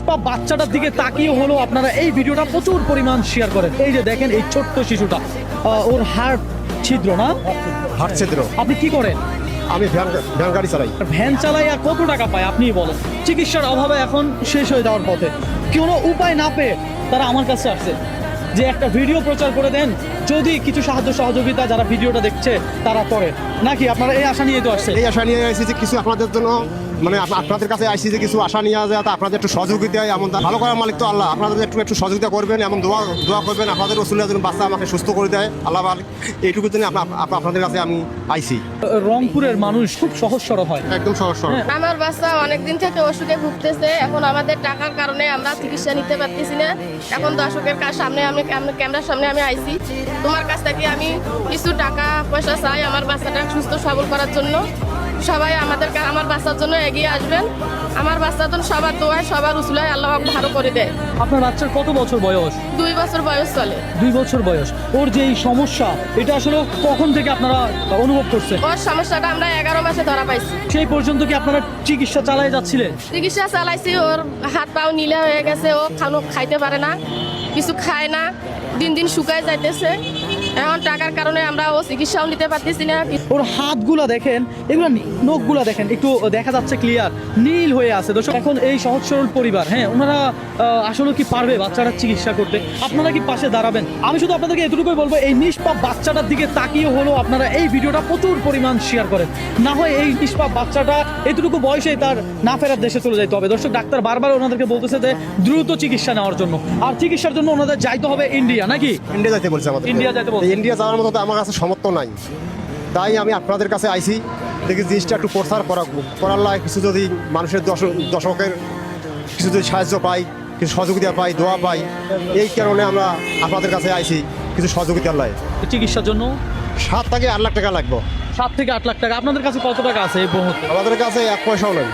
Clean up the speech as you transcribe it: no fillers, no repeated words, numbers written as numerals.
নিষ্পাপ বাচ্চাটার দিকে তাকিয়ে হলো আপনারা এই ভিডিওটা প্রচুর পরিমাণ শেয়ার করেন। এই যে দেখেন এই ছোট্ট শিশুটা, ওর হাড় ছিদ্র না, হাট ছিদ্র। আপনি কি করেন? আমি ভ্যান গাড়ি চালাই। ভ্যান চালাই আর কত টাকা পায় আপনি বলেন? চিকিৎসার অভাবে এখন শেষ হয়ে যাওয়ার পথে, কোনো উপায় না পেয়ে তারা আমার কাছে আসছে যে একটা ভিডিও প্রচার করে দেন, যদি কিছু সাহায্য সহযোগিতা যারা ভিডিওটা দেখছে তারা করে। নাকি আপনারা এই আশা নিয়ে তো আসছে? এই আশা নিয়ে আসছি যে কিছু আপনাদের জন্য, মানে আপনাদের কাছে আসছি যে কিছু আশা নিয়ে যায়, আপনাদের একটু সহযোগিতা এমন ভালো করার মালিক তো আল্লাহ, আপনাদের একটু সহযোগিতা করবেন, এমন দোয়া করবেন আপনাদের রসুলের জন্য, বাচ্চা আমাকে সুস্থ করে দেয় আল্লাহ মালিক, এইটুকুর জন্য আপনাদের কাছে আমি আইছি। রংপুরের মানুষ খুব সহজ সরল হয়, একদম সহজ সরল। আমার বাচ্চা অনেকদিন থেকে অসুখে ভুগতেছে, এখন আমাদের টাকার কারণে আমরা চিকিৎসা নিতে পারতেছি না। এখন দর্শকের সামনে আমি ক্যামেরার সামনে আমি আইছি, তোমার কাছ থেকে আমি কিছু টাকা পয়সা চাই আমার বাচ্চাটা সুস্থ সবল করার জন্য। সবাই আমার বাচ্চার জন্য এগিয়ে আসবেন, আমার বাচ্চার জন্য সবার দোয়ায় সবার উসুলায় আল্লাহ ভালো করে দেয়। আপনার বাচ্চার কত বছর বয়স? 2 বছর বয়স চলে। 2 বছর বয়স। ওর যে এই সমস্যা, এটা আসলে কখন থেকে আপনারা অনুভব করছেন? ওর সমস্যাটা আমরা 11 মাসে ধরা পাইছি। সেই পর্যন্ত কি আপনারা চিকিৎসা চালিয়ে যাচ্ছিলেন? চিকিৎসা চালাইছি, ওর হাত পাও নীলা হয়ে গেছে, ও খাইতে পারে না, কিছু খায় না, দিন দিন শুকায় যাইতেছে। এখন টাকার কারণে আমরা ও চিকিৎসাও নিতে পারতেছি না। ওর হাতগুলা দেখেন, এগুলো নখগুলা দেখেন, একটু দেখা যাচ্ছে ক্লিয়ার নীল হয়ে আছে। দর্শক, এখন এই সহজ সরল পরিবার, হ্যাঁ, ওনারা আসলে কি পারবে বাচ্চাটার চিকিৎসা করতে? আপনারা কি পাশে দাঁড়াবেন? আমি শুধু আপনাদেরকে এতটুকুই বলবো, এই নিষ্পাপ বাচ্চাটার দিকে তাকিয়ে হলো আপনারা এই ভিডিওটা প্রচুর পরিমাণ শেয়ার করেন। না হয় এই নিষ্পাপ বাচ্চাটা এতটুকু বয়সে তার না ফেরার দেশে চলে যাইতে হবে। দর্শক, ডাক্তার বারবার ওনাদেরকে বলতেছে যে দ্রুত চিকিৎসা নেওয়ার জন্য, আর চিকিৎসার জন্য ওনাদের যাইতে হবে ইন্ডিয়া, নাকি? ইন্ডিয়া যাইতে বলছে আমাদের। ইন্ডিয়া যাইতে বলছে। ইন্ডিয়া যাওয়ার মতো তো আমার কাছে সমর্থ নাই, তাই আমি আপনাদের কাছে আইছি, দেখি জিনিসটা একটু প্রচার করার লাই, কিছু যদি মানুষের দর্শকের কিছু যদি সাহায্য পাই, কিছু সহযোগিতা পাই, দোয়া পাই, এই কারণে আমরা আপনাদের কাছে আইছি কিছু সহযোগিতার লাই। চিকিৎসার জন্য 7 থেকে 8 লাখ টাকা লাগবে। 7 থেকে 8 লাখ টাকা। আপনাদের কাছে কত টাকা আছে এই মুহূর্তে? আমাদের কাছে 1 পয়সাও নেই।